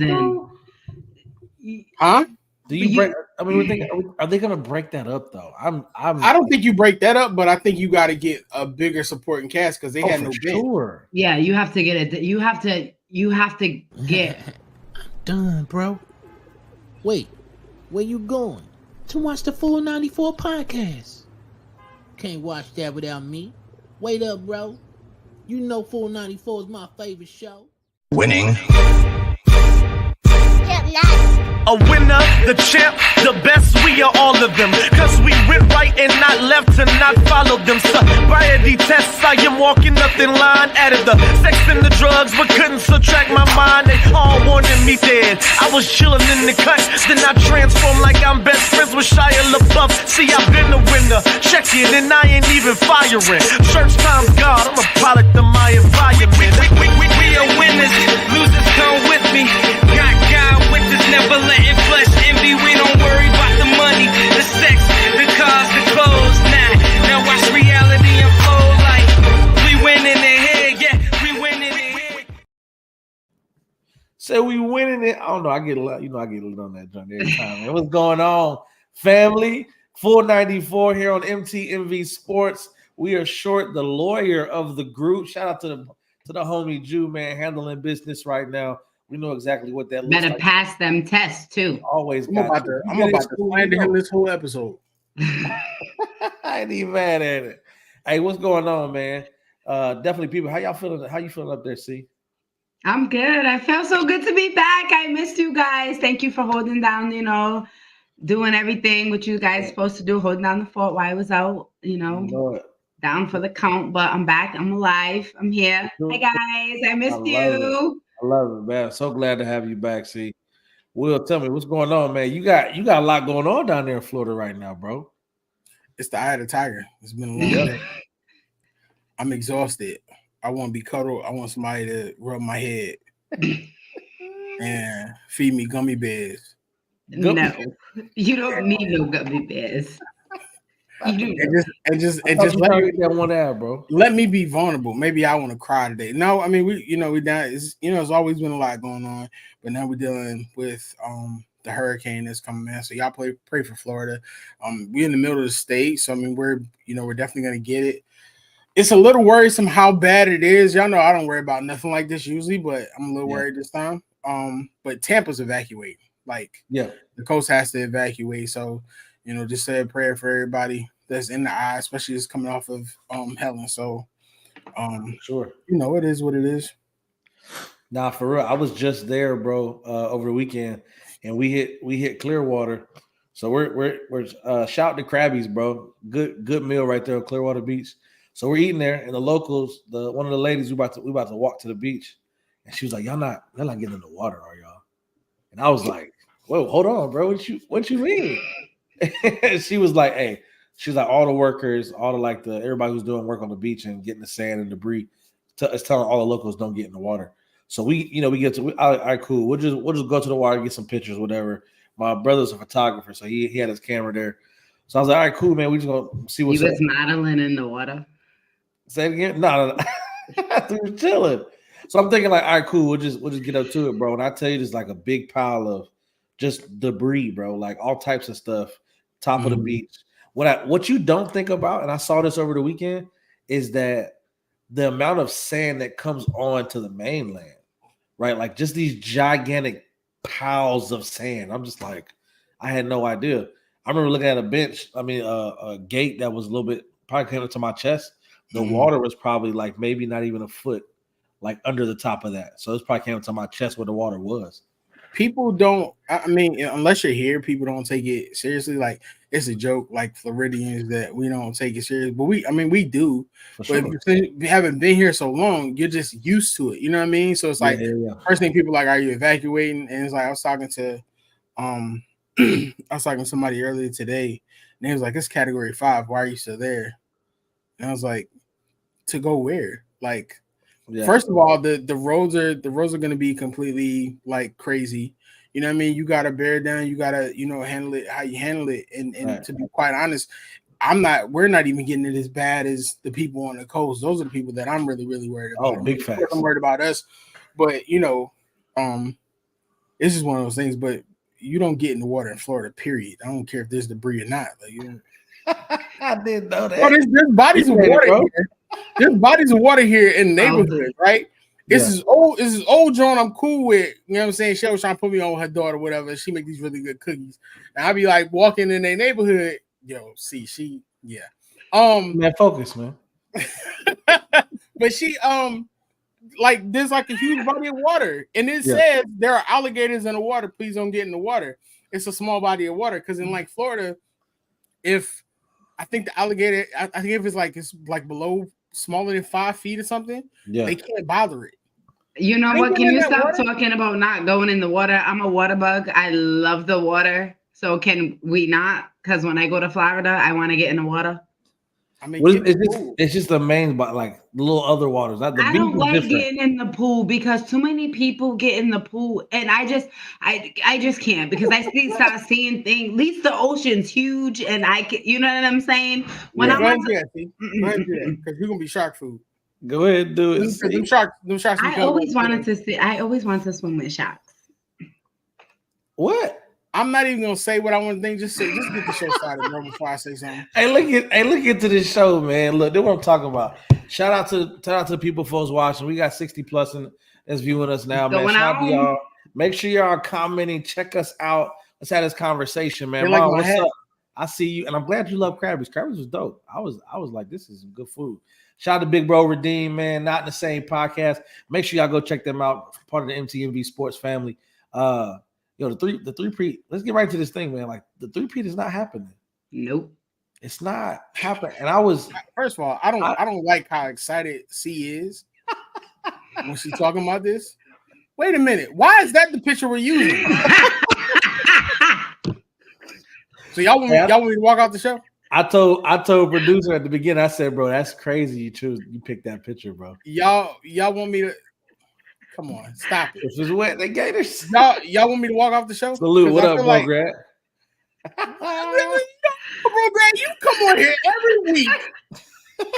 and Huh? Do you break? I mean, we're thinking, are they going to break that up though? I don't think you break that up, but I think you got to get a bigger supporting cast because they had no bench. Sure. Yeah, you have to get it. You have to get. Done, bro. Wait, where you going? To watch the Full 94 podcast. Can't watch that without me. Wait up, bro. You know Full 94 is my favorite show. Winning. A winner, the champ, the best, we are all of them. Cause we went right and not left to not follow them. Sobriety tests, I am walking up in line. Added the sex and the drugs, but couldn't subtract my mind. They all wanted me dead. I was chilling in the cut, then I transformed like I'm best friends with Shia LaBeouf. See, I've been a winner, check it, and I ain't even firing. Church time's God, I'm a product of my environment. We are winners, losers come with me. Got God with us, never letting flesh envy. We don't worry about the money, the sex, the cars, the clothes. Now watch reality unfold like we winning it here, yeah, we winning it here. So we winning it. I don't know. I get a lot, I get lit on that joint every time. Man. What's going on, family? 494 here on MTMV Sports. We are Short, the lawyer of the group. Shout out to the homie Jew, man, handling business right now. We know exactly what that looks Better like. pass them tests too. Always I'm about to slander him this whole episode. I ain't even mad at it. Hey, what's going on, man? Definitely, people. How y'all feeling? How you feeling up there, C? I'm good. I feel so good to be back. I missed you guys. Thank you for holding down, doing everything what you guys supposed to do, holding down the fort while I was out, down for the count. But I'm back. I'm alive. I'm here. Hi guys. I missed you. I love it, man. So glad to have you back, C. Will, tell me what's going on, man. You got a lot going on down there in Florida right now, bro. It's the eye of the tiger. It's been a long day. I'm exhausted. I want to be cuddled. I want somebody to rub my head and feed me gummy bears. No, you don't need no gummy bears. You do. And just let me that one out, bro. Let me be vulnerable. Maybe I want to cry today. No, I mean we down. It's always been a lot going on, but now we're dealing with the hurricane that's coming in. So y'all pray for Florida. We're in the middle of the state, so I mean we're definitely gonna get it. It's a little worrisome how bad it is. Y'all know I don't worry about nothing like this usually, but I'm a little worried this time. But Tampa's evacuating. The coast has to evacuate. So, just say a prayer for everybody that's in the eye, especially just coming off of Helen. So, sure. It is what it is. Nah, for real. I was just there, bro, over the weekend, and we hit Clearwater. So we're shouting to Krabby's, bro. Good meal right there on Clearwater Beach. So we're eating there, and the locals, one of the ladies, we about to walk to the beach, and she was like, "Y'all not getting in the water, are y'all?" And I was like, "Whoa, hold on, bro. What you mean?" And she was like, "Hey." She's like, all the workers, everybody who's doing work on the beach and getting the sand and debris, it's telling all the locals don't get in the water. So we get to, all right, cool. We'll just go to the water, get some pictures, whatever. My brother's a photographer, so he had his camera there. So I was like, all right, cool, man. We just gonna see what's up. He was modeling in the water. Say it again? No. We were chilling. So I'm thinking like, all right, cool. We'll just get up to it, bro. And I tell you, there's like a big pile of just debris, bro. Like all types of stuff, top of the beach. What you don't think about, and I saw this over the weekend, is that the amount of sand that comes on to the mainland, right? Like just these gigantic piles of sand. I'm just like, I had no idea. I remember looking at a gate that was a little bit, probably came up to my chest. The water was probably like maybe not even a foot, like under the top of that. So it's probably came up to my chest where the water was. People don't, unless you're here, people don't take it seriously. Like it's a joke, like Floridians, that we don't take it serious. But we do. For sure. But if you haven't been here so long, you're just used to it. You know what I mean? So it's like first thing people are like, are you evacuating? And it's like I was talking to somebody earlier today, and he was like, it's category 5. Why are you still there? And I was like, to go where? Like, first of all, the roads are going to be completely like crazy. You know what I mean? You got to bear down. You got to, handle it how you handle it. And to be quite honest, we're not even getting it as bad as the people on the coast. Those are the people that I'm really, really worried about. Oh, big facts. I'm worried about us. But, it's just one of those things. But you don't get in the water in Florida, period. I don't care if there's debris or not. Like, I didn't know that. Bro, there's bodies of water here. There's bodies of water here in the neighborhood, right? It's this old John I'm cool with. You know what I'm saying? She was trying to put me on with her daughter, whatever. She make these really good cookies. And I be like walking in their neighborhood. Yo, Man, focus, man. But she like there's like a huge body of water. And it says there are alligators in the water. Please don't get in the water. It's a small body of water. Because in like Florida, if I think the alligator, I think if it's like below smaller than 5 feet or something, they can't bother it. You know what? Can you stop talking about not going in the water? I'm a water bug. I love the water. So can we not? Because when I go to Florida, I want to get in the water. I mean, it's just the main, but like the little other waters. Not the I don't like getting in the pool because too many people get in the pool, and I just can't because I start seeing things. At least the ocean's huge, and you know what I'm saying? When go ahead, because you're gonna be shark food. Go ahead, do it. Them sharks. I always wanted to swim with sharks. What? I'm not even gonna say what I want to think. Just get the show started, bro, before I say something. Hey, look into this show, man. Look, that's what I'm talking about. Shout out to the people folks watching. We got 60 plus that's viewing us now, man. Shout out to y'all. Make sure y'all are commenting. Check us out. Let's have this conversation, man. Mom, what's up? I see you, and I'm glad you love Krabby's. Krabby's was dope. I was like, this is some good food. Shout out to Big Bro Redeem, man. Not in the same podcast. Make sure y'all go check them out. Part of the MTMV Sports family. The three-peat. Let's get right to this thing, man. Like the three-peat is not happening. Nope, it's not happening. And I was first of all, I don't like how excited C is when she's talking about this. Wait a minute, why is that the picture we're using? So y'all want me to walk out the show? I told producer at the beginning. I said, bro, that's crazy. You picked that picture, bro. Y'all want me to? Come on, stop it. This is wet. They gators. Y'all want me to walk off the show? Salute. What up, bro, Grant? Bro, Grant, you come on here every week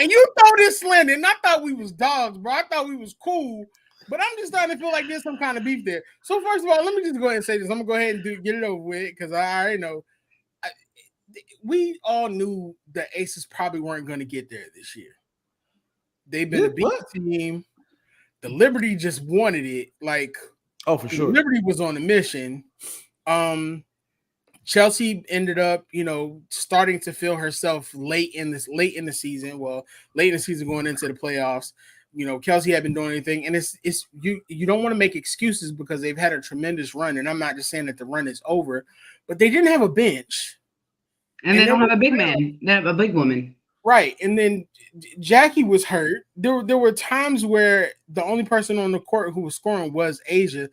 and you throw this slander. And I thought we was dogs, bro. I thought we was cool. But I'm just starting to feel like there's some kind of beef there. So first of all, let me just go ahead and say this. I'm gonna go ahead and get it over with because I already know. We all knew the Aces probably weren't going to get there this year. They've been a beat team. The Liberty just wanted it. Like, for sure. Liberty was on a mission. Chelsea ended up, starting to feel herself late in the season. Well, late in the season going into the playoffs. Kelsey hadn't been doing anything, and it's you don't want to make excuses because they've had a tremendous run, and I'm not just saying that the run is over, but they didn't have a bench. And they don't have a big man. They have a big woman. Right. And then Jackie was hurt. There were times where the only person on the court who was scoring was Asia.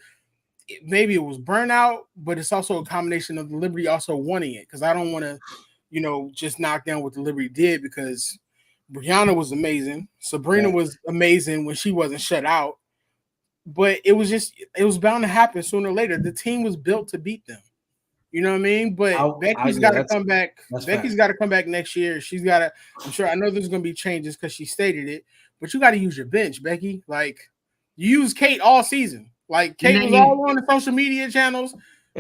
Maybe it was burnout, but it's also a combination of the Liberty also wanting it. Because I don't want to, just knock down what the Liberty did because Brianna was amazing. Sabrina was amazing when she wasn't shut out. But it was bound to happen sooner or later. The team was built to beat them. You know what I mean? But Becky's got to come back. Becky's got to come back next year. She's got to. I know there's going to be changes because she stated it. But you got to use your bench, Becky. Like you use Kate all season. Like Kate was all on the social media channels.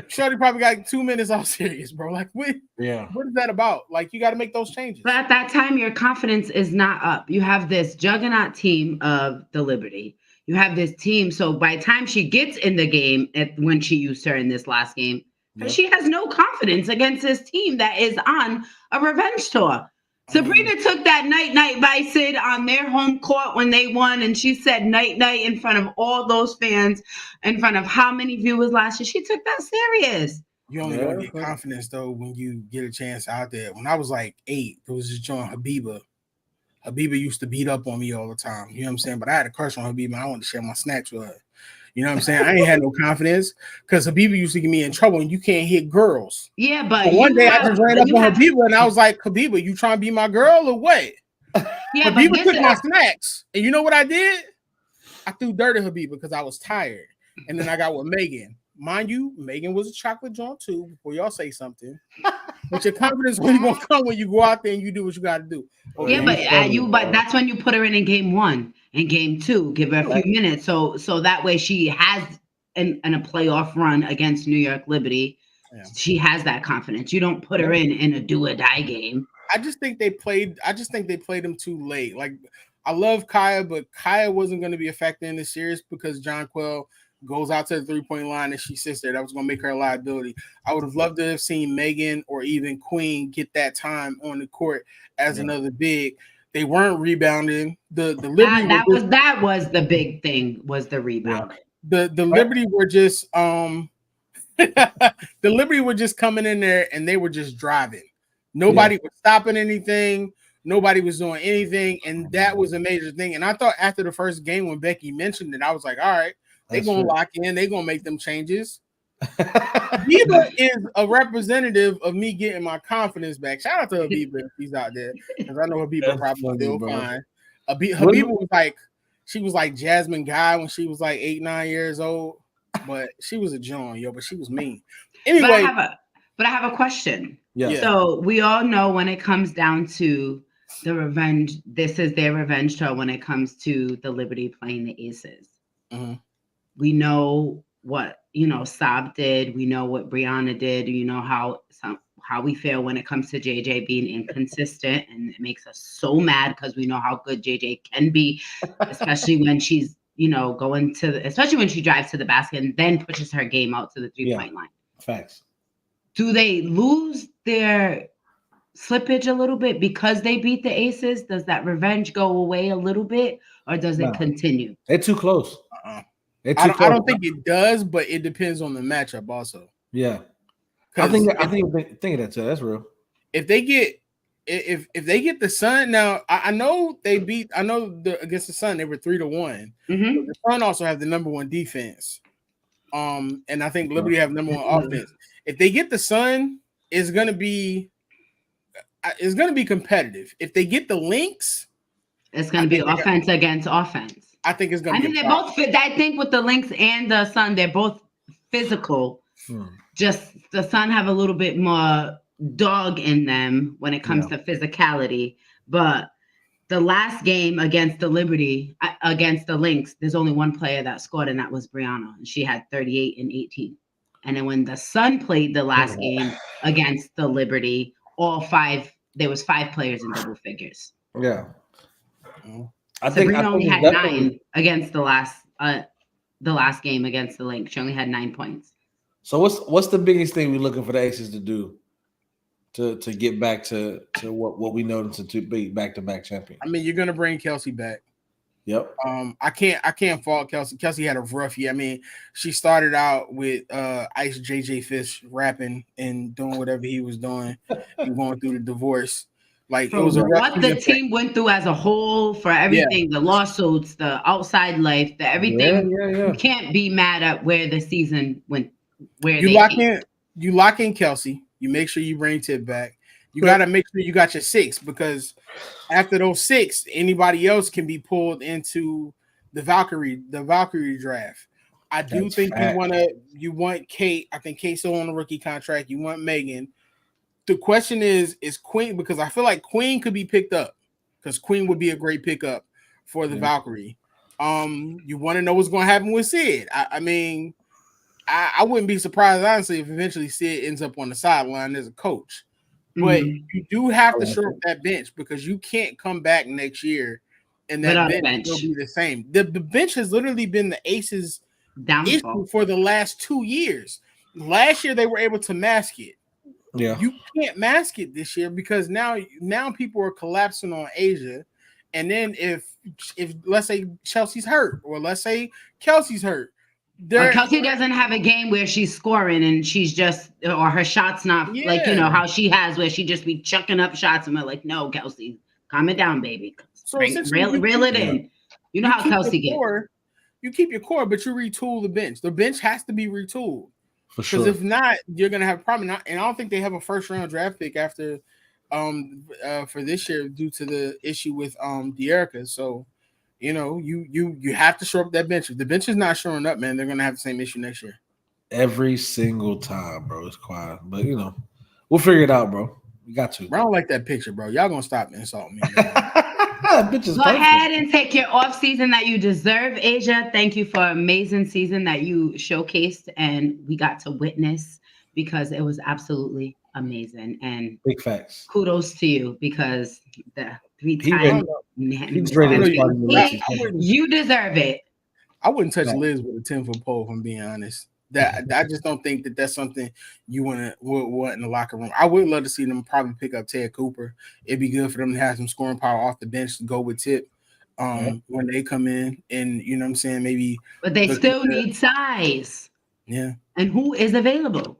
Shorty probably got 2 minutes all serious, bro. Like what is that about? Like you got to make those changes. But at that time, your confidence is not up. You have this juggernaut team of the Liberty. You have this team. So by the time she gets in the game, when she used her in this last game. But she has no confidence against this team that is on a revenge tour. Sabrina took that night by Sid on their home court when they won, and she said night in front of all those fans, in front of how many viewers last year. She took that serious. You only gonna get confidence though when you get a chance out there. When I was like 8, there was this joint Habiba. Habiba used to beat up on me all the time. You know what I'm saying? But I had a crush on Habiba. And I wanted to share my snacks with her. You know what I'm saying? I ain't had no confidence because Habiba used to get me in trouble and you can't hit girls. Yeah, but one day I just ran up on Habiba and I was like, Habiba, you trying to be my girl or what? Yeah, Habiba took my snacks. And you know what I did? I threw dirt at Habiba because I was tired. And then I got with Megan. Mind you, Megan was a chocolate joint too, before y'all say something. But your confidence only gonna come when you go out there and you do what you gotta do. Okay. Yeah, but that's when you put her in game 1 and game 2, give her a few minutes. So that way she has in a playoff run against New York Liberty, she has that confidence. You don't put her in a do or die game. I just think they played them too late. Like, I love Kaya, but Kaya wasn't going to be effective in this series because Jonquel goes out to the 3-point line and she sits there. That was going to make her a liability. I would have loved to have seen Megan or even Queen get that time on the court as another big. They weren't rebounding. The Liberty that was the big thing, was the rebound. The Liberty were just the Liberty were just coming in there and they were just driving. Nobody was stopping anything. Nobody was doing anything, and that was a major thing. And I thought after the first game when Becky mentioned it, I was like, all right, they're going to lock in. They're going to make them changes. Abiba is a representative of me getting my confidence back. Shout out to Abiba if he's out there, because I know Abiba probably still fine. Abiba was like, she was like Jasmine Guy when she was like 8-9 years old, but she was a John, but she was mean. Anyway. But I have a question. Yeah. So we all know when it comes down to the revenge, this is their revenge tour when it comes to the Liberty playing the Aces. Mm-hmm. We know what, Saab did. We know what Brianna did. You know how we feel when it comes to JJ being inconsistent, and it makes us so mad because we know how good JJ can be, especially when she's, especially when she drives to the basket and then pushes her game out to the 3-point line. Facts. Do they lose their slippage a little bit because they beat the Aces? Does that revenge go away a little bit, or does it continue? They're too close. I don't think it does, but it depends on the matchup also. Yeah, I think of that too. That's real. If they get the Sun, now I know against the Sun they were 3-1. Mm-hmm. The Sun also have the number 1 defense. And I think Liberty have number 1 offense. If they get the Sun, it's gonna be competitive. If they get the Lynx, it's gonna be offense against offense. I think it's gonna be. They're both fit. I think with the Lynx and the Sun, they're both physical. Just the Sun have a little bit more dog in them when it comes to physicality. But the last game against the Liberty, against the Lynx, there's only one player that scored, and that was Brianna. And she had 38 and 18. And then when the Sun played the last game against the Liberty, there was 5 players in double figures. Yeah. Sabrina only had 9 against the last game against the Lynx. She only had 9 points. So what's the biggest thing we're looking for the Aces to do to get back to what we know them to be back-to-back champion? I mean, you're gonna bring Kelsey back. Yep. I can't fault Kelsey. Kelsey had a rough year. I mean, she started out with Ice JJ Fish rapping and doing whatever he was doing and going through the divorce. Like, it was what the team went through as a whole, for everything, the lawsuits, the outside life, the everything. You can't be mad at where the season went. You lock in Kelsey. You make sure you bring Tip back. You got to make sure you got your 6, because after those 6, anybody else can be pulled into the Valkyrie draft. I do think you want Kate. I think Kate's still on the rookie contract. You want Megan. The question is Queen, because I feel like Queen could be picked up, because Queen would be a great pickup for the Valkyrie. You want to know what's going to happen with Sid. I mean, I wouldn't be surprised, honestly, if eventually Sid ends up on the sideline as a coach. But you do have to shore up that bench, because you can't come back next year and that bench will be the same. The bench has literally been the Aces' issue for the last 2 years. Last year, they were able to mask it. Yeah, you can't mask it this year, because now people are collapsing on Asia. And then if let's say Chelsea's hurt, or let's say Kelsey's hurt, Kelsey doesn't have a game where she's scoring and she's just, or her shots not like, how she has, where she just be chucking up shots, and we're like, no, Kelsey, calm it down, baby. So reel it in. You know how Kelsey gets. You keep your core, but you retool the bench. The bench has to be retooled. For sure. Because if not, you're gonna have a problem. And I don't think they have a first-round draft pick after for this year due to the issue with De'Erica. So you have to shore up that bench. If the bench is not showing up, man, they're gonna have the same issue next year. Every single time, bro. It's quiet, but we'll figure it out, bro. We got to. Bro, I don't like that picture, bro. Y'all gonna stop insulting me. Bitch is Go perfect. ahead and take your off season that you deserve, Asia. Thank you for an amazing season that you showcased and we got to witness because it was absolutely amazing. And Big facts. kudos to you because the He 3 He's ready to start in the Lynx. you deserve it. I wouldn't touch Liz with a 10-foot pole, if I'm being honest. That I just don't think that that's something you want in the locker room. I would love to see them probably pick up Ted Cooper. It'd be good for them to have some scoring power off the bench to go with Tip when they come in, and you know what I'm saying, maybe. But they still need size. Yeah. And who is available?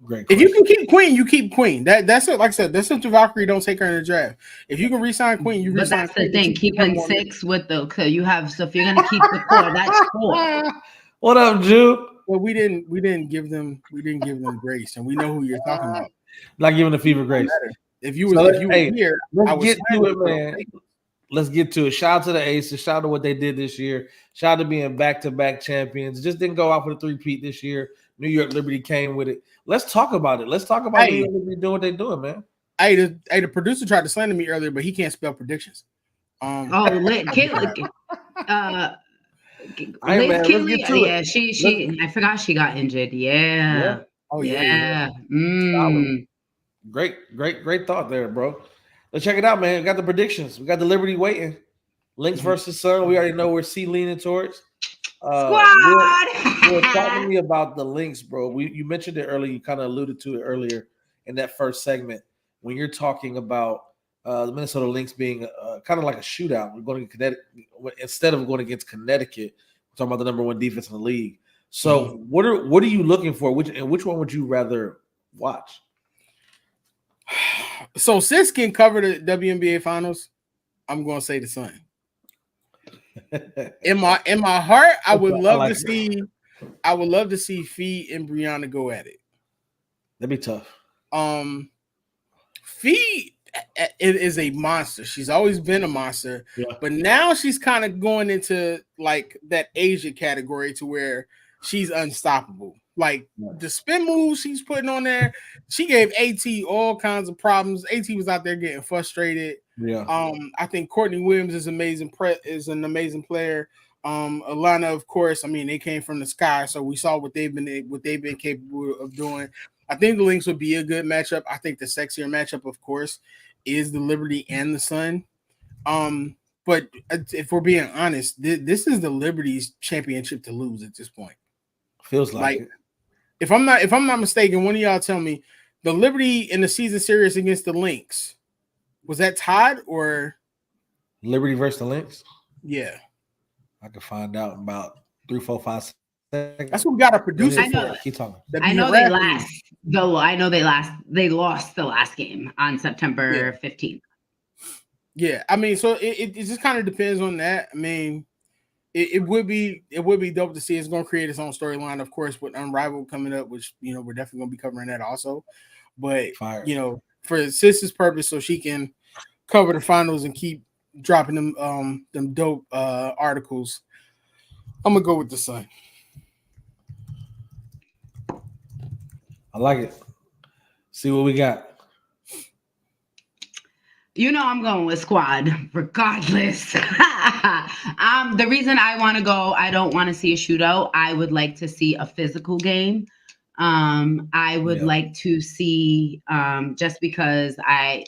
Great. If you can keep Queen, you keep Queen. That's it. Like I said, that's if Valkyrie don't take her in the draft. If you can re-sign Queen, you But re-sign. that's the thing. Keeping 6 with the you have. So if you're gonna keep the core, that's 4. What up, Jude? Well, we didn't give them grace, and we know who you're talking about. Not giving the fever grace. If you were here, let's get to it, man. Let's get to it. Shout out to the Aces. Shout out to what they did this year. Shout out to being back-to-back champions. Just didn't go out for the 3-peat this year. New York Liberty came with it. Let's talk about it. Let's talk about New York Liberty doing what they're doing, man. Hey, the producer tried to slander me earlier, but he can't spell predictions. Liz Kelly. Yeah, she. I forgot she got injured. Yeah. Oh yeah. Great thought there, bro. Let's check it out, man. We got the predictions. We got the Liberty waiting. Lynx versus Sun. We already know where C leaning towards. Squad. You're talking to me about the Lynx, bro. You mentioned it earlier. You kind of alluded to it earlier in that first segment when you're talking about the Minnesota Lynx being kind of like a shootout. We're going to Connecticut instead of going against Connecticut. We're talking about the number 1 defense in the league. So what are you looking for? Which one would you rather watch? So Sis can cover the WNBA finals. I'm going to say the Sun. In my heart, I would love to see Fee and Brianna go at it. That'd be tough. Fee is a monster. She's always been a monster, but now she's kind of going into like that Asia category to where she's unstoppable. Like the spin moves she's putting on there, she gave AT all kinds of problems. AT was out there getting frustrated. Yeah. I think Courtney Williams is is an amazing player. Alana, of course. I mean, they came from the sky, so we saw what they've been capable of doing. I think the Lynx would be a good matchup. I think the sexier matchup, of course, is the Liberty and the Sun. But if we're being honest, this is the Liberty's championship to lose at this point. Feels like it. If I'm not mistaken, one of y'all tell me the Liberty in the season series against the Lynx, was that tied or Liberty versus the Lynx? Yeah. I can find out in about 3, 4, 5 seconds. That's what we got to produce. I know. Keep talking. They lost the last game on September 15th. Yeah, I mean, so it just kind of depends on that. I mean, it would be dope to see. It's going to create its own storyline, of course, with Unrivaled coming up, which we're definitely going to be covering that also. But for Sis's purpose, so she can cover the finals and keep dropping them dope articles, I'm gonna go with the Sun. I like it. See what we got. I'm going with Squad, regardless. The reason I want to go, I don't want to see a shootout. I would like to see a physical game. I would like to see, just because I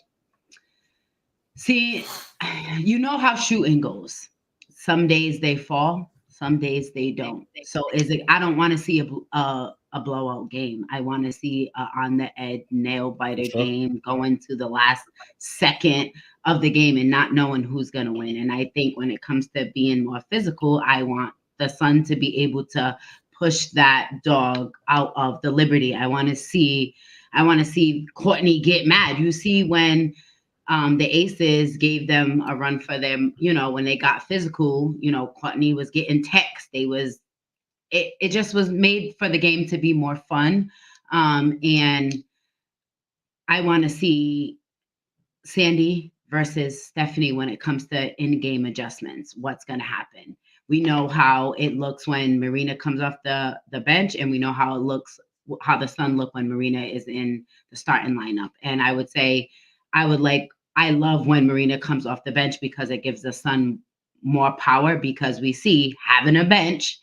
see, how shooting goes. Some days they fall, some days they don't. So I don't want to see a blowout game. I want to see on the edge nail biter game, going to the last second of the game and not knowing who's going to win. And I think when it comes to being more physical, I want the Sun to be able to push that dog out of the Liberty. I want to see Courtney get mad. You see when the Aces gave them a run for them, when they got physical, Courtney was getting texts. It just was made for the game to be more fun. And I want to see Sandy versus Stephanie when it comes to in-game adjustments. What's going to happen? We know how it looks when Marina comes off the bench, and we know how the Sun look when Marina is in the starting lineup. And I would say I would like I love when Marina comes off the bench because it gives the Sun more power, because we see having a bench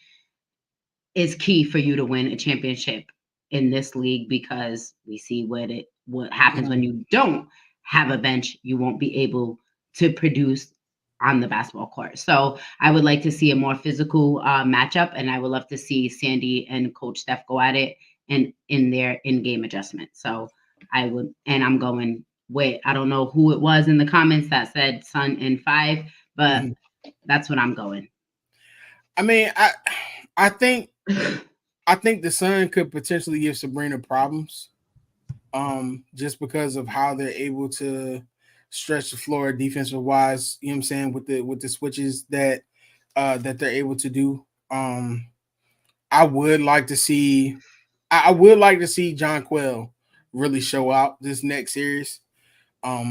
is key for you to win a championship in this league, because we see what happens when you don't have a bench. You won't be able to produce on the basketball court. So I would like to see a more physical matchup, and I would love to see Sandy and Coach Steph go at it and in their in-game adjustment. So I would, and I'm going with, I don't know who it was in the comments that said Sun in 5, but that's what I'm going. I mean, I think the Sun could potentially give Sabrina problems, just because of how they're able to stretch the floor defensive wise. You know what I'm saying, with the switches that they're able to do. I would like to see Jonquel really show out this next series. A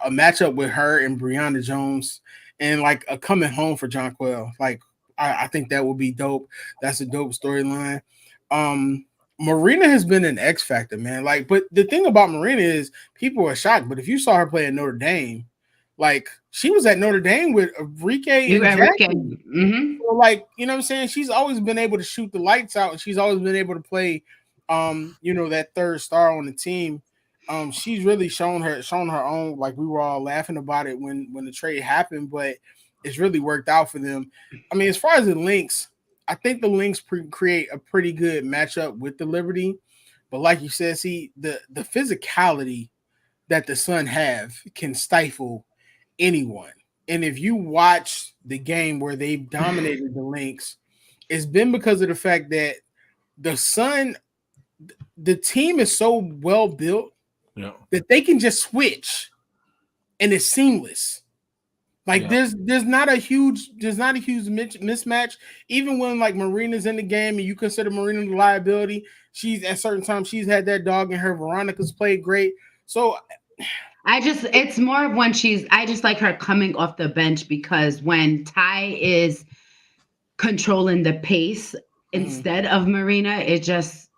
matchup with her and Brianna Jones, and like a coming home for Jonquel. Like, I think that would be dope. That's a dope storyline. Marina has been an X factor, man. Like, but the thing about Marina is people are shocked. But if you saw her play at Notre Dame, like, she was at Notre Dame with Enrique and Jackie. So, like, you know what I'm saying? She's always been able to shoot the lights out, and she's always been able to play, that third star on the team. She's really shown her own. Like, we were all laughing about it when the trade happened, but it's really worked out for them. I mean, as far as the Lynx, I think the Lynx create a pretty good matchup with the Liberty. But like you said, see, the physicality that the Sun have can stifle anyone. And if you watch the game where they've dominated the Lynx, it's been because of the fact that the Sun, the team is so well built that they can just switch and it's seamless. Like, there's not a huge mismatch. Even when, like, Marina's in the game and you consider Marina the liability, she's at certain times she's had that dog in her. Veronica's played great. So it's more of when I just like her coming off the bench, because when Ty is controlling the pace instead of Marina, it just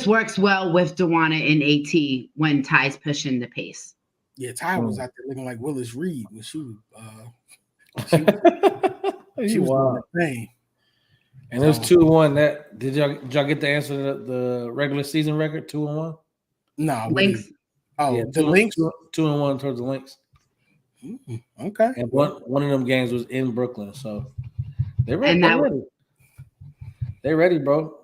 works well with Dewana and AT when Ty's pushing the pace. Yeah, Ty was out there looking like Willis Reed when she was doing the thing. And it was 2-1. That did y'all get the answer to the regular season record? 2-1. No, Lynx. The Lynx 2-1 towards the Lynx. Okay, and one of them games was in Brooklyn, so they're ready. They're ready, bro.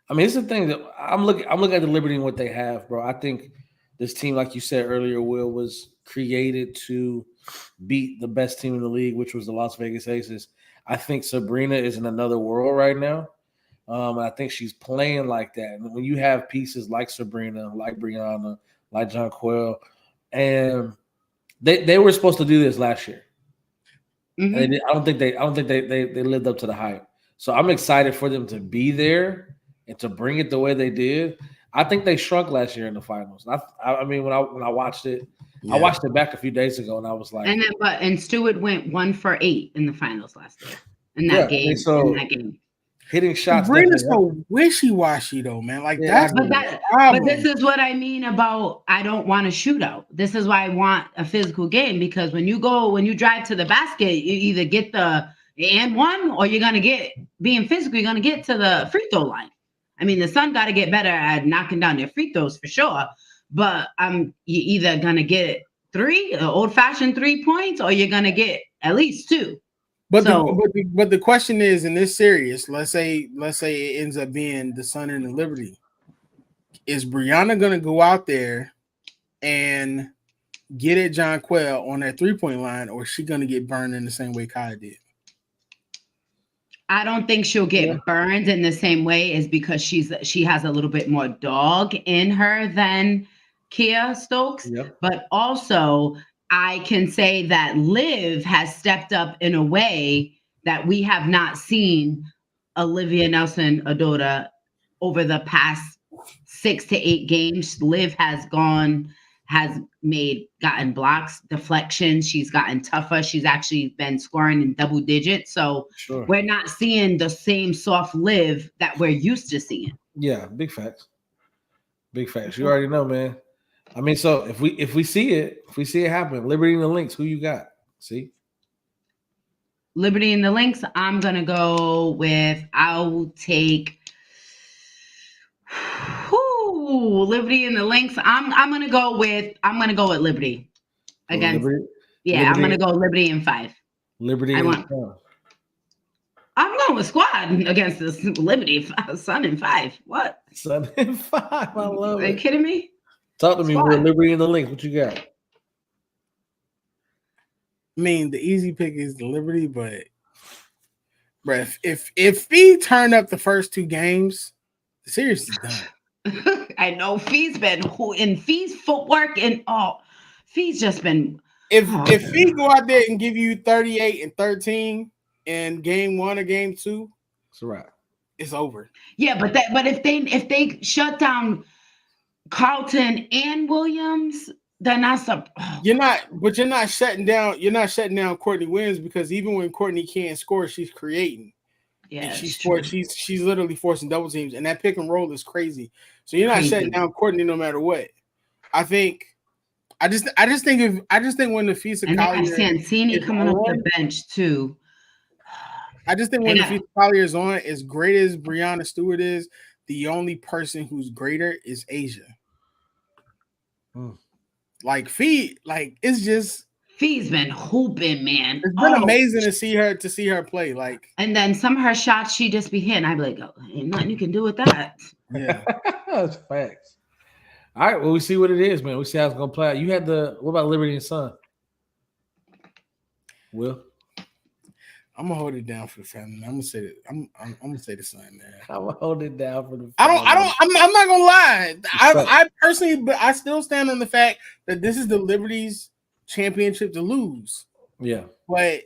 I mean, it's the thing that I'm looking at the Liberty and what they have, bro. I think this team, like you said earlier, Will, was created to beat the best team in the league, which was the Las Vegas Aces. I think Sabrina is in another world right now. I think she's playing like that. And when you have pieces like Sabrina, like Brianna, like Jonquel, and they were supposed to do this last year. And I don't think they lived up to the hype. So I'm excited for them to be there and to bring it the way they did. I think they shrunk last year in the finals. I mean, when I watched it, I watched it back a few days ago, and I was like, and Stewart went 1 for 8 in the finals last year in that game. Hitting shots. Sabrina's so wishy-washy though, man. Like but this is what I mean about I don't want a shootout. This is why I want a physical game, because when you drive to the basket, you either get the and one, or you're gonna get being physical. You're gonna get to the free throw line. I mean, the Sun got to get better at knocking down their free throws for sure. But you're either gonna get 3 old-fashioned 3 points, or you're gonna get at least 2. But the question is, in this series, let's say it ends up being the Sun and the Liberty. Is Brianna gonna go out there and get at Jonquel on that 3-point line, or is she gonna get burned in the same way Kaya did? I don't think she'll get burned in the same way, is because she has a little bit more dog in her than Kia Stokes. But also, I can say that Liv has stepped up in a way that we have not seen Olivia Nelson-Ododa over the past 6 to 8 games. Liv has gotten blocks, deflections. She's gotten tougher. She's actually been scoring in double digits. So we're not seeing the same soft Liv that we're used to seeing. Yeah, big facts. Big facts. You already know, man. I mean, so if we see it happen, Liberty and the Lynx, who you got? See, Liberty and the Lynx. I'm gonna go with. I'll take. Liberty and the Lynx. I'm gonna go with Liberty against. Liberty, Yeah, Liberty, I'm gonna go Liberty in 5. Liberty. I'm going with Squad against this Liberty Sun in 5. What? Sun in 5. I love it. Are you kidding me? Talk to me with Liberty and the Lynx. What you got? I mean, the easy pick is the Liberty, but bruh, if Fee turn up the first 2 games, the series is done. I know Fee's been in Fee's footwork and Fee's just been. If Fee go out there and give you 38 and 13 in game 1 or game 2, it's a wrap. It's over. Yeah, but if they shut down Carlton and Williams, then that's You're not shutting down Courtney Williams, because even when Courtney can't score, she's creating. Yeah, she's literally forcing double teams, and that pick and roll is crazy. So you're not shutting down Courtney no matter what. I just think when the Fisa Collier, and Santini coming off the bench too. I just think when the Fisa Collier is on, as great as Brianna Stewart is, the only person who's greater is Asia. Like Fee, like it's just Fee's been hooping, man. It's been amazing to see her play. Like, and then some of her shots she just be hitting. I'd be like, ain't nothing you can do with that. Yeah, that's facts. All right, well, we see what it is, man. We see how it's gonna play out. You had what about Liberty and Sun? Will? I'm gonna hold it down for the family. I'm gonna say that. I'm gonna say the Sun, man. I'm gonna hold it down for the family. I'm not gonna lie. I personally, but I still stand on the fact that this is the Liberty's championship to lose. Yeah, but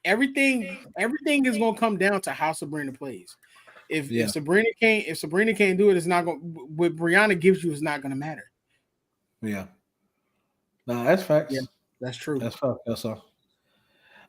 everything is gonna come down to how Sabrina plays. If Sabrina can't do it, it's not gonna. What Brianna gives you is not gonna matter. Yeah, no, that's facts. Yeah, that's true. That's facts. That's all.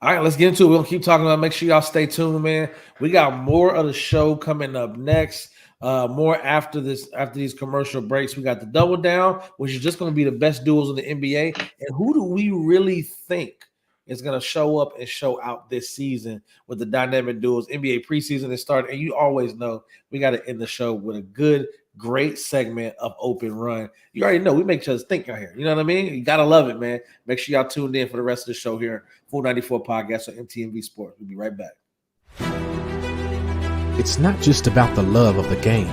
All right, let's get into it. We'll keep talking about it. Make sure y'all stay tuned, man. We got more of the show coming up next. More after these commercial breaks. We got the Double Down, which is just going to be the best duels in the NBA. And who do we really think is going to show up and show out this season with the dynamic duels? NBA preseason is starting, and you always know we got to end the show with a great segment of Open Run. You already know we make sure to think out here. You know what I mean? You got to love it, man. Make sure y'all tuned in for the rest of the show here. Full 94 Podcast on MTMV Sports. We'll be right back. It's not just about the love of the game.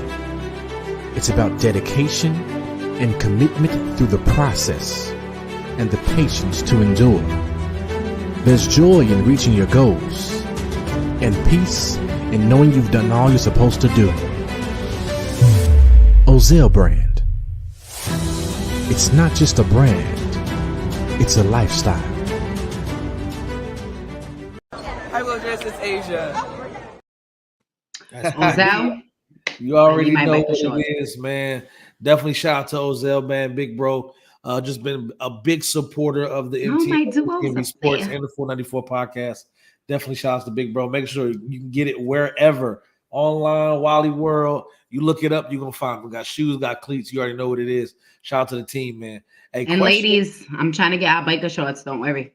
It's about dedication and commitment through the process and the patience to endure. There's joy in reaching your goals and peace in knowing you've done all you're supposed to do. Ozell brand. It's not just a brand. It's a lifestyle. I will dress as Asia. Ozell? You already know what it is, man. Definitely shout out to Ozell, man. Big bro. Just been a big supporter of the MTV Sports and the 494 Podcast. Definitely shout out to Big Bro. Make sure you can get it wherever. Online, Wally World. You look it up, you're going to find it. We got shoes, got cleats. You already know what it is. Shout out to the team, man. Hey, and ladies, I'm trying to get our biker shorts. Don't worry.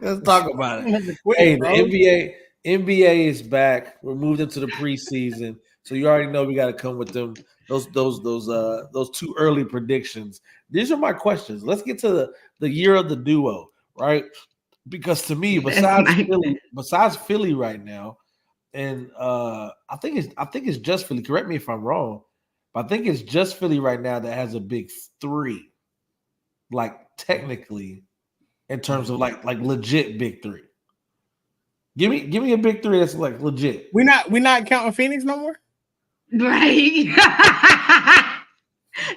Let's talk about it. Hey, the NBA is back. We're moved into the preseason, so you already know we got to come with them. Those 2 early predictions. These are my questions. Let's get to the year of the duo, right? Because to me, besides Philly right now, and I think it's just Philly. Correct me if I'm wrong, but I think it's just Philly right now that has a big 3, like technically, in terms of like legit big 3. Give me a big 3 that's like legit. We're not counting Phoenix no more, right?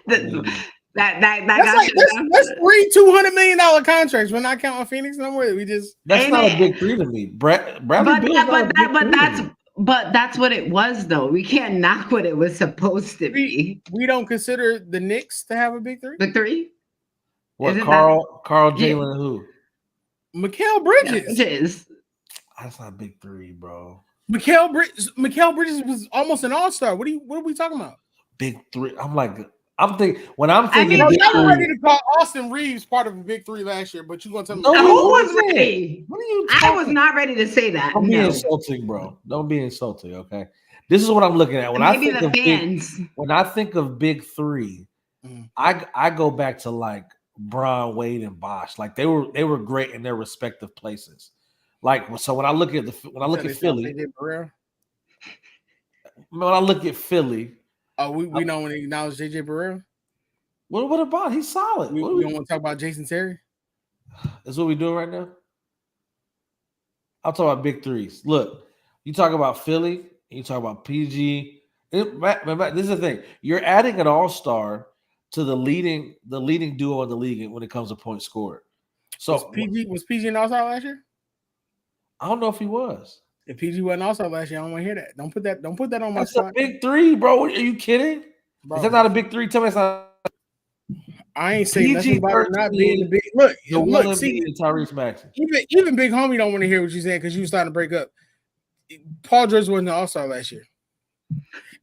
That's 3 $200 million contracts. We're not counting Phoenix no more. That's not a big 3 to me. But that's what it was though. We can't knock what it was supposed to be. We don't consider the Knicks to have a big 3. Big 3. What? Carl, Jalen, and who? Mikal Bridges. Bridges. That's not big 3, bro. Mikal Bridges was almost an all-star. What are we talking about? Big 3. I'm like, I'm thinking when I'm thinking. mean, y'all were ready to call Austin Reeves part of a big three last year, but you gonna tell me No, who was wasn't. ready? What are you I talking? was not ready to say that. Don't be No. insulting, bro. Don't be insulting. Okay, this is what I'm looking at when I Maybe think the of fans. when I think of big three. I go back to like Bron, Wade, and Bosh. Like they were great in their respective places. Like so when I look at Philly, when I look at Philly, we don't want to acknowledge JJ Barrera. What about? He's solid. We don't want to talk about Jason Terry. That's what we doing right now. I'll talk about big threes. Look, you talk about Philly, you talk about PG. This is the thing. You're adding an all-star to the leading duo in the league when it comes to point scored. So was PG an all-star last year? I don't know if he was. If PG wasn't all-star last year, I don't want to hear that. Don't put that on my That's spot. a big three, bro. Are you kidding? Bro. Is that not a big three? Tell me it's not. I ain't saying nothing about it not being the big look. See, Tyrese Maxey. Even Big Homie don't want to hear what you're saying because you were starting to break up. Paul George wasn't an all-star last year.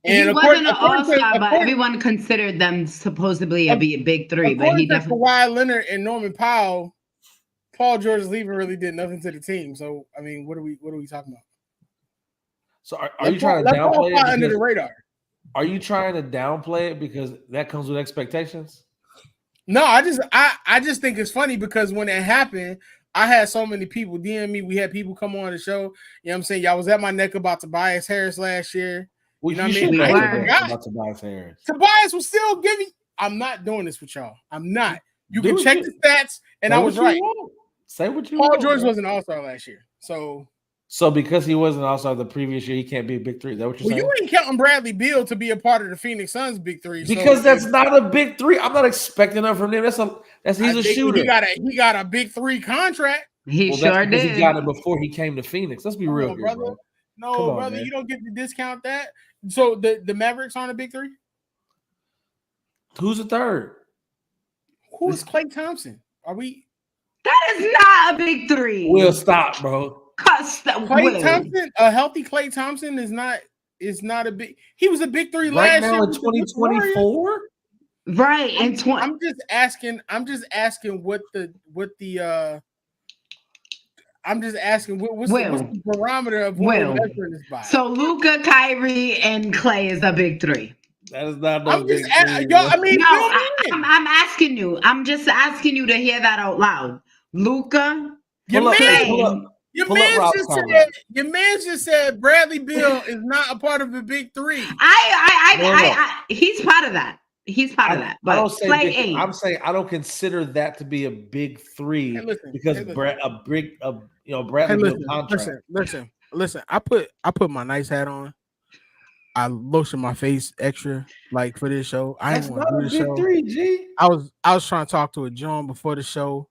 And he wasn't an all-star, but everyone considered them supposedly to be a big three. But he definitely Kawhi Leonard and Norman Powell, Paul George's leaving really did nothing to the team. So I mean, what are we talking about? So are you trying to downplay it under the radar? Are you trying to downplay it because that comes with expectations? No, I just think it's funny because when it happened, I had so many people DM me. We had people come on the show. You know what I'm saying? Y'all was at my neck about Tobias Harris last year. Well, you know what I mean? About Tobias Harris. Tobias was still giving. I'm not doing this with y'all. I'm not. You can check the stats, and I was right. Say what you want. Paul George was an all-star last year. So because he wasn't all-star the previous year, he can't be a big three. Is that what you're saying? You ain't counting Bradley Beal to be a part of the Phoenix Suns big three. Because that's not a big three. I'm not expecting that from him. He's a shooter. He got a big three contract. He sure did. He got it before he came to Phoenix. Let's be real here, brother. Bro. No, brother, you don't get to discount that. So the Mavericks aren't a big three? Who's the third? Who's Klay Thompson? Are we? That is not a big three. We'll stop, bro. Klay Thompson, a healthy Klay Thompson is not a big. He was a big three right last now year in 2024. Right, and I'm just asking what's the barometer of what we're measuring this by. So Luka, Kyrie, and Klay is a big three. That is not I'm big just three. I'm asking you. I'm just asking you to hear that out loud. Luka, your man just said Bradley Beal is not a part of the big three. He's part of that. He's part of that. But I don't say Klay big, ain't. I'm saying I don't consider that to be a big three because Bradley Beal contract. Listen. I put my nice hat on. I lotion my face extra like for this show. I didn't want to do the show. Three, G. I was trying to talk to a John before the show.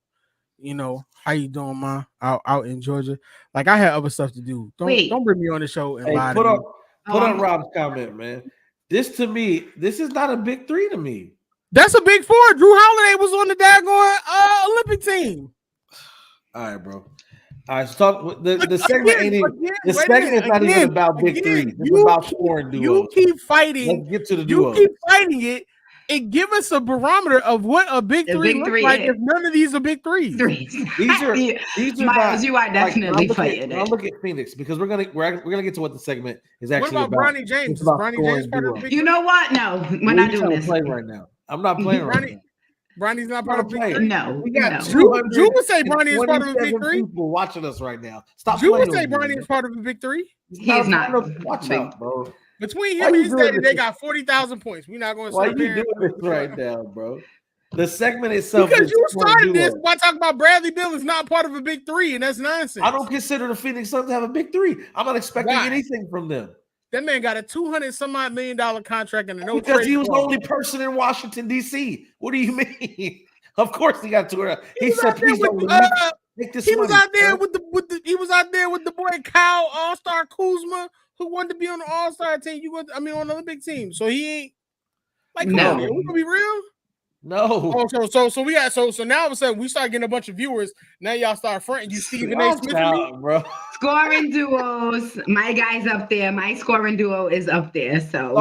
You know, how you doing, ma? Out in Georgia. Like I had other stuff to do. Don't bring me on the show and lie to me. Put on Rob's comment, man. This to me, this is not a big three to me. That's a big four. Drew Holiday was on the daggone Olympic team. All right, bro. All right, so talk. The segment ain't even. The segment is not even about big threes. It's about scoring duos. You keep fighting. Let's get to the duos. You keep fighting it. And give us a barometer of what a big three looks like if none of these are big threes. These are Miles, you are definitely fighting it. I'll look at Phoenix because we're gonna get to what the segment is actually about. What about Bronny James? Is Bronny James part of the big three? You know what? No, we're not doing this. Play right now. I'm not playing right now. Bronny's not part of the big three. No, we got Drew would say Bronny is part of a big three. People watching us right now. Stop. Drew would say Bronny is part of a big three. He's not. Watch out, bro. Between him and his daddy, they got 40,000 points. We're not going to. Why are you doing this right now, bro? The segment itself. Because you started this by talking about Bradley Beal is not part of a big three, and that's nonsense. I don't consider the Phoenix Suns to have a big three. I'm not expecting anything from them. That man got a $200-some-odd million contract and a no because he was the only person in Washington D.C. What do you mean? Of course he got $200. He said, "Please don't make this." He was out there with the. He was out there with the boy Kyle All-Star Kuzma, who wanted to be on the All-Star team. On the Olympic team. So he ain't like. Come on, man. We gonna be real. No. Oh, so we got so now all of a sudden we start getting a bunch of viewers. Now y'all start fronting. You Stephen A. Smith, bro. Scoring duos. My guy's up there. My scoring duo is up there. So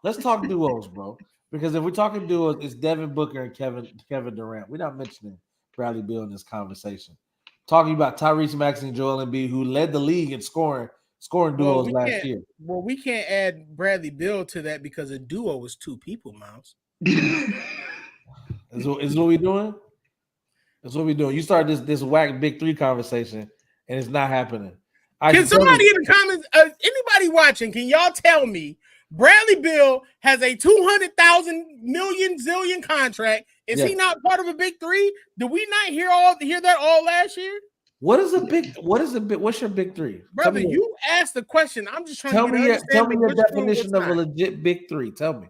let's talk duos, bro. Because if we're talking duos, it's Devin Booker and Kevin Durant. We're not mentioning Bradley Beal in this conversation. Talking about Tyrese Maxey and Joel Embiid, who led the league in scoring duos last year. Well, we can't add Bradley Beal to that because a duo was two people, Miles. Is what we doing? That's what we doing. You start this whack big three conversation, and it's not happening. Can somebody in the comments, anybody watching, can y'all tell me Bradley Beal has a 200,000 million zillion contract? Is he not part of a big three? Did we not hear that all last year? What's your big three? Brother, you asked the question. I'm just trying to understand. Tell me your definition of a legit big three. Tell me.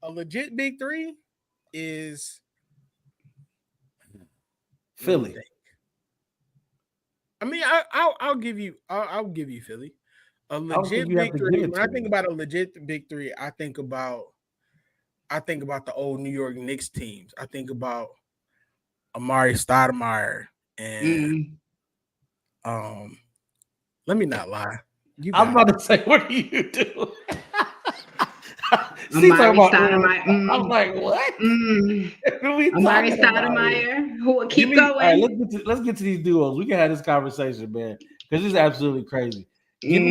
A legit big three is Philly. I mean, I'll give you Philly. A legit big three. When I think about a legit big three, I think about the old New York Knicks teams. I think about Amari Stoudemire and let me not lie. I'm about to say, what do you do? Amari Stoudemire. I'm like, what? Amari Stoudemire. Who will keep going? Right, let's get to these duos. We can have this conversation, man, because this is absolutely crazy. Give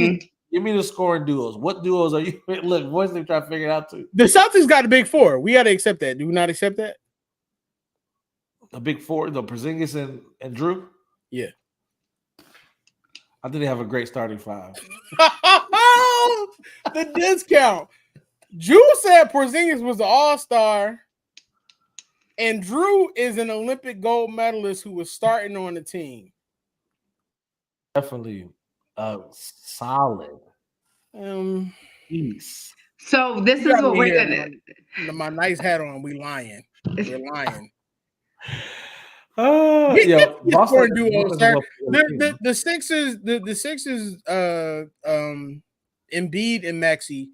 me the scoring duos. What duos are you? Look, voice them trying to figure it out too. The Celtics got a big four. We got to accept that. Do we not accept that? A big four, the Porzingis and Drew. Yeah, I think they have a great starting five. The discount. Drew said Porzingis was the all-star, and Drew is an Olympic gold medalist who was starting on the team. Definitely solid. Peace. So this is what we're gonna. My nice hat on. We lying. We're lying. Boston duo, sir. The Sixers. Embiid and Maxey,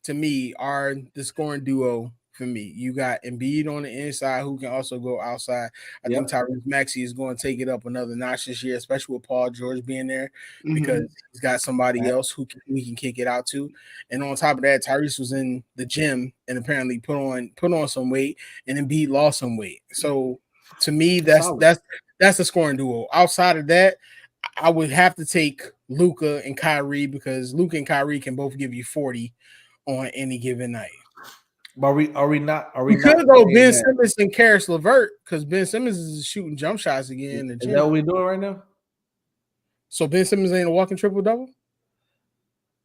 to me, are the scoring duo for me. You got Embiid on the inside who can also go outside. I think Tyrese Maxey is going to take it up another notch this year, especially with Paul George being there, because he's got somebody else who we can kick it out to. And on top of that, Tyrese was in the gym and apparently put on some weight, and Embiid lost some weight. So to me, that's a scoring duo. Outside of that, I would have to take Luka and Kyrie, because Luka and Kyrie can both give you 40 on any given night. But we could go Ben Simmons and Karis LeVert, because Ben Simmons is shooting jump shots again. Is that what we're doing right now? So Ben Simmons ain't a walking triple double?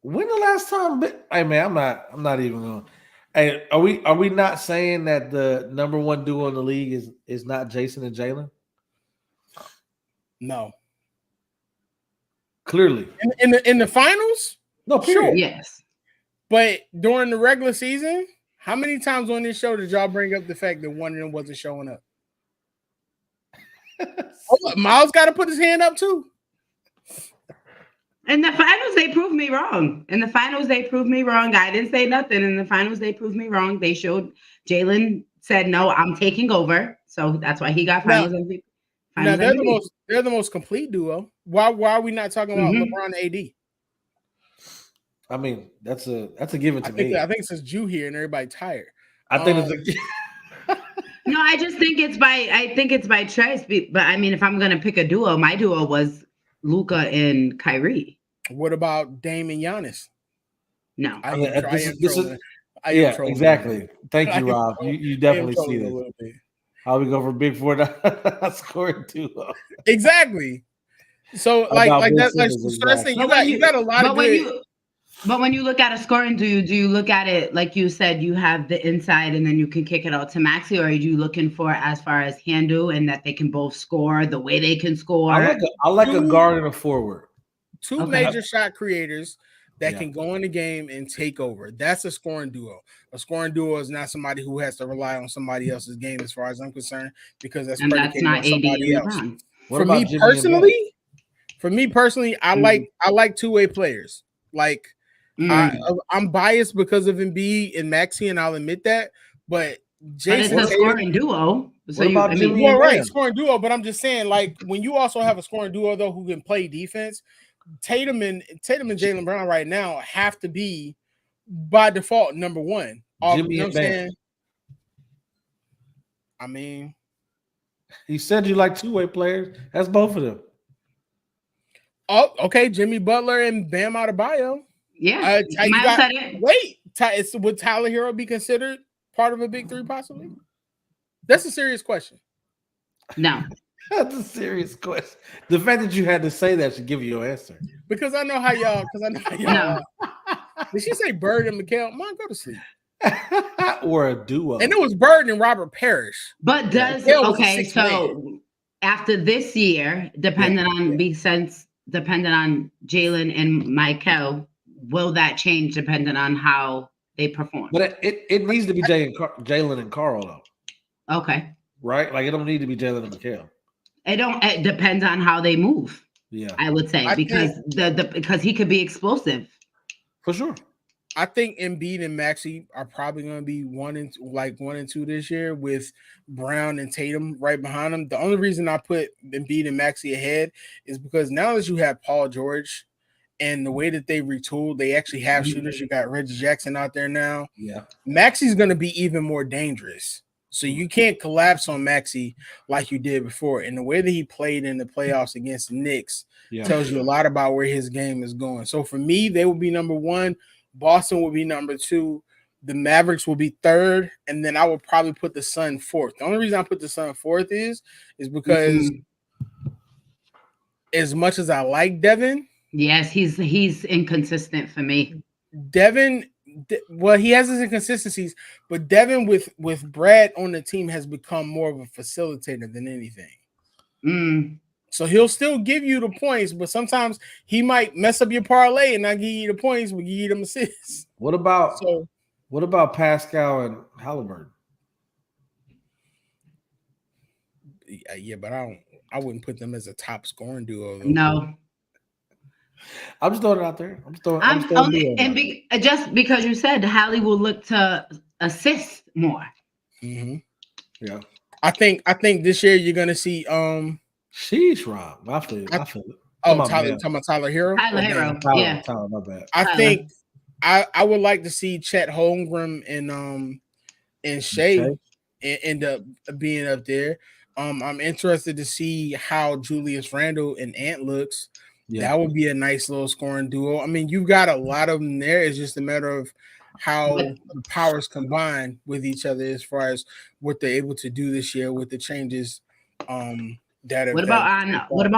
When the last time? Hey man, I'm not even going. Hey, are we not saying that the number one duo in the league is not Jason and Jalen? No. Clearly. In the finals? No, sure. Yes. But during the regular season, how many times on this show did y'all bring up the fact that one of them wasn't showing up? Miles got to put his hand up too. In the finals, they proved me wrong. I didn't say nothing. In the finals, they proved me wrong. They showed Jalen said, no, I'm taking over. So that's why he got finals MVP. Now they're the most complete duo. Why are we not talking about LeBron and AD? I mean, that's a given to me. I think since Jew here and everybody tired. I think it's no, I just think it's by choice. But I mean, if I'm gonna pick a duo, my duo was Luka and Kyrie. What about Dame and Giannis? No. Exactly. Thank you, Rob. You definitely see this. How we go from big four to scoring duo. Exactly. So like that's stressing. You got a lot of good. But when you look at a scoring, do you look at it like you said, you have the inside and then you can kick it out to Maxey, or are you looking for as far as handle and that they can both score the way they can score? I like a guard and a forward. Two major shot creators that can go in the game and take over. That's a scoring duo. A scoring duo is not somebody who has to rely on somebody else's game, as far as I'm concerned, because that's predicated on somebody else. For me personally, I like two-way players. Like I'm biased because of Embiid and Maxey, and I'll admit that. But Jason, it's a scoring duo. So scoring duo. But I'm just saying, like, when you also have a scoring duo though who can play defense, Tatum and Jaylen Brown right now have to be by default number one. You know what I'm saying? I mean, he said you like two-way players. That's both of them. Oh, okay. Jimmy Butler and Bam Adebayo. Yeah, Miles said it. Wait, would Tyler Hero be considered part of a big three possibly? That's a serious question. No. That's a serious question. The fact that you had to say that should give you your answer. Because I know how y'all. No. Did she say Bird and Mikal? Mom, go to sleep. Or a duo. And it was Bird and Robert Parrish. But okay, so after this year, depending on Jalen and Michael, will that change depending on how they perform? But it needs to be Jalen and Carl though. Okay. Right? Like it don't need to be Jalen and Mikal. It depends on how they move. Yeah. I would say because he could be explosive. For sure. I think Embiid and Maxey are probably going to be 1 and 2 this year with Brown and Tatum right behind them. The only reason I put Embiid and Maxey ahead is because now that you have Paul George and the way that they retooled, they actually have shooters. You got Reggie Jackson out there now. Yeah. Maxey's going to be even more dangerous. So you can't collapse on Maxey like you did before. And the way that he played in the playoffs against the Knicks tells you a lot about where his game is going. So for me, they will be number 1. Boston will be number 2. The Mavericks will be 3rd. And then I will probably put the Sun 4th. The only reason I put the Sun 4th is because as much as I like Devin. Yes, he's inconsistent for me. Devin, well, he has his inconsistencies, but Devin with Brad on the team has become more of a facilitator than anything. So he'll still give you the points, but sometimes he might mess up your parlay and not give you the points, but give you them assists. What about Pascal and Halliburton? Yeah, but I wouldn't put them as a top scoring duo. Though. No. I'm just throwing it out there. Just because you said Hallie will look to assist more. Mm-hmm. Yeah, I think this year you're gonna see. Sheesh, Rob. I feel it. Talking about Tyler Hero. Yeah. Tyler, my bad. I think I would like to see Chet Holmgren and Shea end up being up there. I'm interested to see how Julius Randle and Ant looks. Yeah. That would be a nice little scoring duo. I mean, you've got a lot of them there. It's just a matter of how the powers combine with each other as far as what they're able to do this year with the changes. What about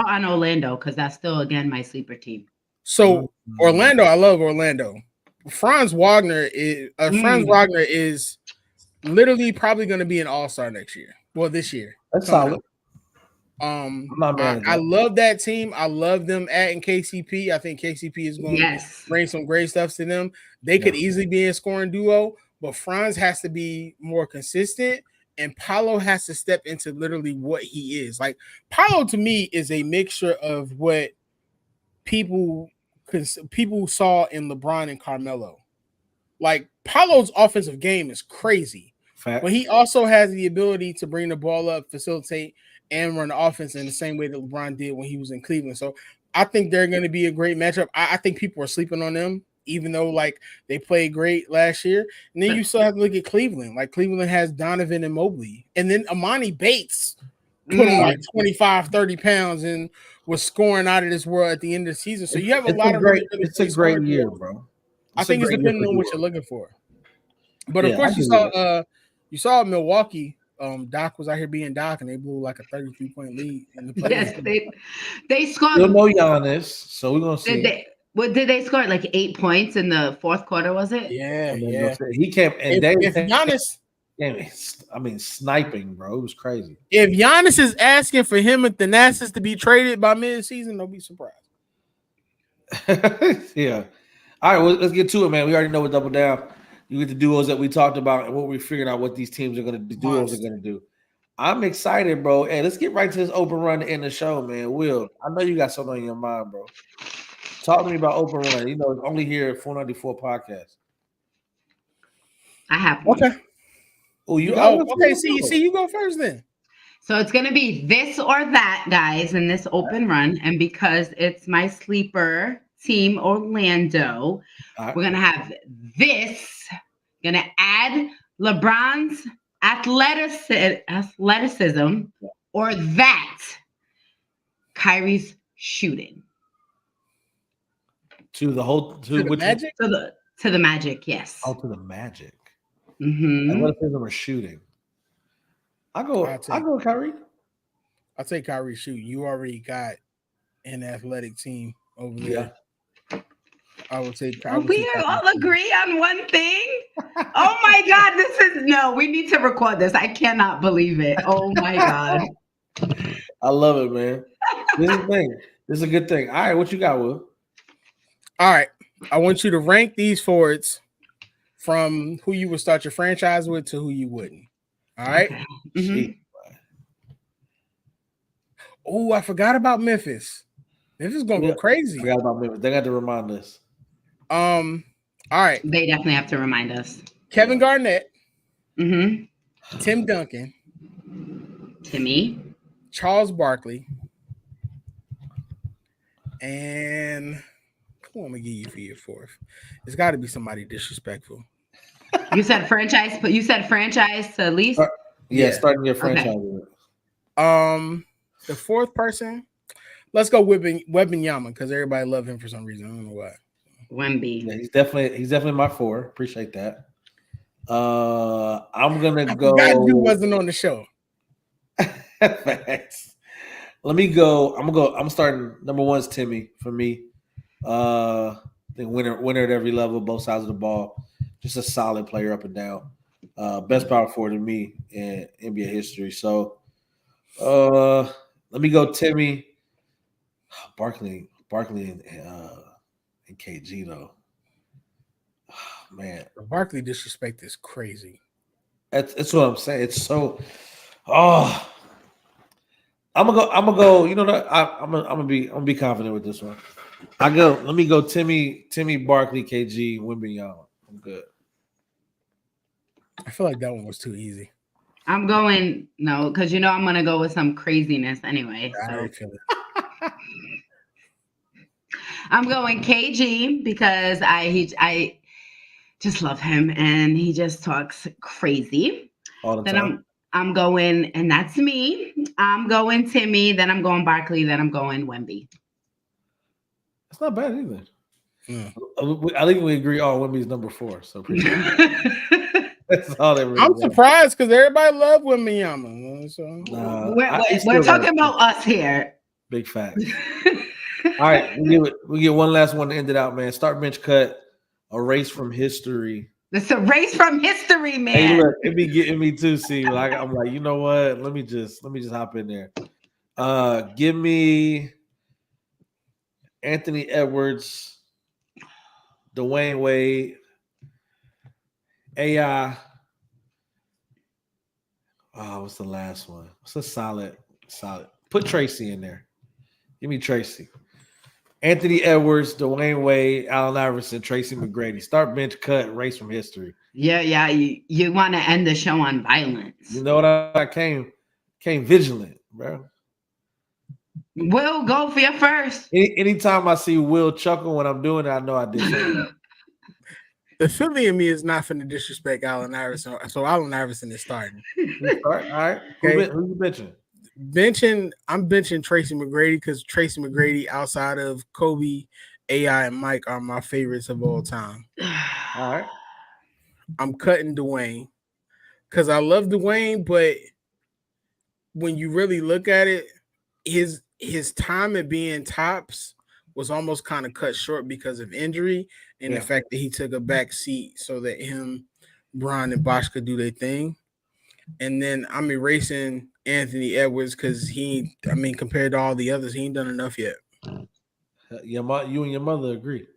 on Orlando? Because that's still again my sleeper team. So Orlando, I love Orlando. Franz Wagner is literally probably going to be an all-star next year. Well, this year. That's solid. I love that team. I love them adding KCP. I think KCP is going to bring some great stuff to them. They could easily be a scoring duo, but Franz has to be more consistent, and Paolo has to step into literally what he is. Like Paolo to me is a mixture of what people saw in LeBron and Carmelo. Like Paolo's offensive game is crazy, but he also has the ability to bring the ball up, facilitate, and run the offense in the same way that LeBron did when he was in Cleveland. So I think they're going to be a great matchup. I think people are sleeping on them, even though like they played great last year. And then you still have to look at Cleveland. Like Cleveland has Donovan and Mobley. And then Amani Bates put on like 25, 30 pounds and was scoring out of this world at the end of the season. So you have a lot of it's a great year, bro. I think it's depending on what you're looking for. But of course you saw Milwaukee. Doc was out here being Doc, and they blew like a 33-point lead in the playoffs. Yes, they scored. You'll know Giannis, so we're gonna see. Did they score like 8 points in the fourth quarter? Was it? Yeah. He came and if Giannis. I mean, sniping, bro. It was crazy. If Giannis is asking for him and Thanasis to be traded by mid-season, don't be surprised. Yeah. All right, well, let's get to it, man. We already know what double down. You get the duos that we talked about and what we're figuring out what these teams are going to do. Duos are going to do. I'm excited, bro. Hey, let's get right to this open run to end the show, man. Will, I know you got something on your mind, bro. Talk to me about open run. You know, it's only here at 494 podcast. I have one. Okay. Okay. See, you go first then. So it's going to be this or that, guys, in this open run. And because it's my sleeper team, Orlando, we're going to have this. Going to add LeBron's athleticism or that Kyrie's shooting? To the Magic? To the Magic, yes. Oh, to the Magic. Mm-hmm. Athleticism or shooting? I go Kyrie. I'll take Kyrie shooting. You already got an athletic team over there. I would take. We all agree on one thing. Oh my God, we need to record this. I cannot believe it. Oh my God. I love it, man. This is a thing. This is a good thing. All right, what you got, Will? All right. I want you to rank these forwards from who you would start your franchise with to who you wouldn't. All right. Okay. Mm-hmm. Oh, I forgot about Memphis. Memphis is gonna go crazy. I forgot about Memphis. They got to remind us. All right. They definitely have to remind us. Kevin Garnett. Mm-hmm. Tim Duncan. Timmy. Charles Barkley. And who am I gonna give you for your fourth? It's got to be somebody disrespectful. You said franchise, but you said franchise to at least. Starting your franchise. Okay. The fourth person, let's go Wembanyama because everybody love him for some reason. I don't know why. Wemby. Yeah, he's definitely my 4. Appreciate that. I'm gonna go. You wasn't on the show. Facts. Let me go. I'm starting. Number 1 is Timmy for me. I think winner at every level, both sides of the ball. Just a solid player up and down. Best power forward to me in NBA history. So let me go Timmy, Barkley and KG though. Oh, man, Barkley disrespect is crazy. That's what I'm saying. It's so. I'm gonna go. You know what? I'm gonna be confident with this one. Let me go Timmy, Barkley, KG, Wembanyama. I'm good. I feel like that one was too easy. I'm going because I'm gonna go with some craziness anyway. So. I'm going KG because I just love him and he just talks crazy. All the then time. I'm going, and that's me. I'm going Timmy, then I'm going Barkley, then I'm going Wemby. That's not bad either. I think we agree. Wemby's number 4. So appreciate it. That's all they really I'm surprised because everybody love Wembanyama. So we're talking about us here. Big facts. All right, we get one last one to end it out, man. Start bench cut, a race from history. It's a race from history, man. Hey, look, it be getting me too. See, like I'm like, you know what? Let me just hop in there. Give me Anthony Edwards, Dwayne Wade, AI. What's the last one? What's a solid? Put Tracy in there. Give me Tracy. Anthony Edwards, Dwayne Wade, Allen Iverson, Tracy McGrady. Start bench cut, race from history. Yeah. You want to end the show on violence. You know what? I came vigilant, bro. Will, go for your first. Anytime I see Will chuckle when I'm doing it, I know I did something. The Philly in me is not finna disrespect Allen Iverson, so Allen Iverson is starting. All right. Okay. Who you benching? I'm benching Tracy McGrady because Tracy McGrady, outside of Kobe, AI, and Mike, are my favorites of all time. All right. I'm cutting Dwayne because I love Dwayne, but when you really look at it, his time at being tops was almost kind of cut short because of injury and the fact that he took a back seat so that him, Bron, and Bosh could do their thing. And then I'm erasing Anthony Edwards because compared to all the others, he ain't done enough yet. You and your mother agree.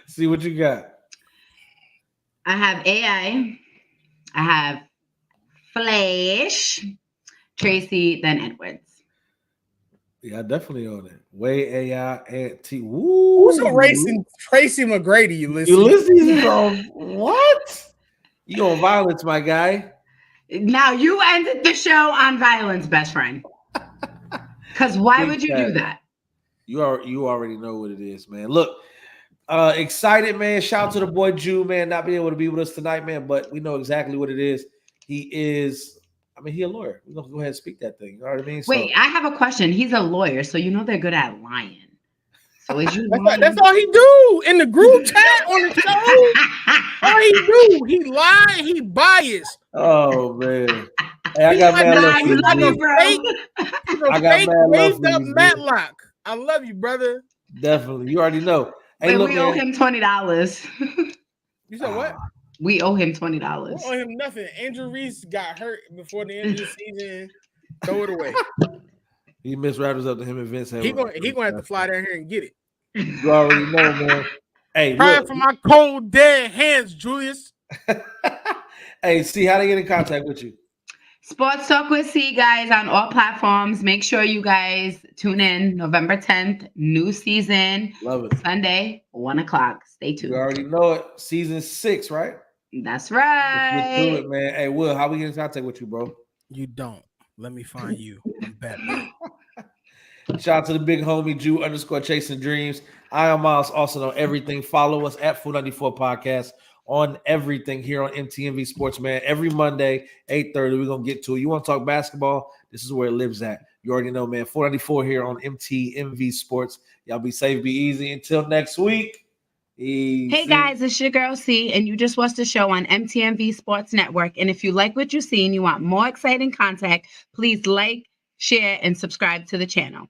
See what you got. I have AI. I have Flash, Tracy, then Edwards. Yeah, definitely on it. Way AI and T. Who's erasing Tracy McGrady? Ulysses on what? You on violence, my guy. Now you ended the show on violence, best friend. Because why would you do that? You already know what it is, man. Look, Excited, man. Shout out to the boy Jew, man, not being able to be with us tonight, man. But we know exactly what it is. He is, I mean, he a lawyer. We're gonna go ahead and speak that thing. You know what I mean? Wait, I have a question. He's a lawyer, so you know they're good at lying. So is you that's all he do in the group chat on the show. All he do, he lie, he biased. Oh man. Hey, I got mad love for you, love you, bro. I got mad love for you, Matlock. I love you, brother. Definitely. You already know. Hey, Wait, we owe him $20. You said what? We owe him $20. We owe him nothing. Andrew Resse got hurt before the end of the season. Throw it away. He missed Raptors up to him and Vince. He gonna have to fly down here and get it. You already know, man. Hey, crying for my cold dead hands, Julius. Hey, see how they get in contact with you. Sports Talk with C, guys, on all platforms. Make sure you guys tune in November 10th, new season. Love it. Sunday, 1:00. Stay tuned. You already know it. Season 6, right? That's right. Let's do it, man. Hey, Will, how we get in contact with you, bro? You don't. Let me find you. I'm Batman. Shout out to the big homie Jew _ Chasing Dreams. I am Miles, also on everything. Follow us at 494 Podcast on everything here on MTMV Sports, man. Every Monday, 8:30, we're gonna get to it. You want to talk basketball? This is where it lives at. You already know, man. 494 here on MTMV Sports. Y'all be safe, be easy. Until next week. Easy. Hey guys, it's your girl C, and you just watched the show on MTMV Sports Network. And if you like what you see and you want more exciting content, please like, share, and subscribe to the channel.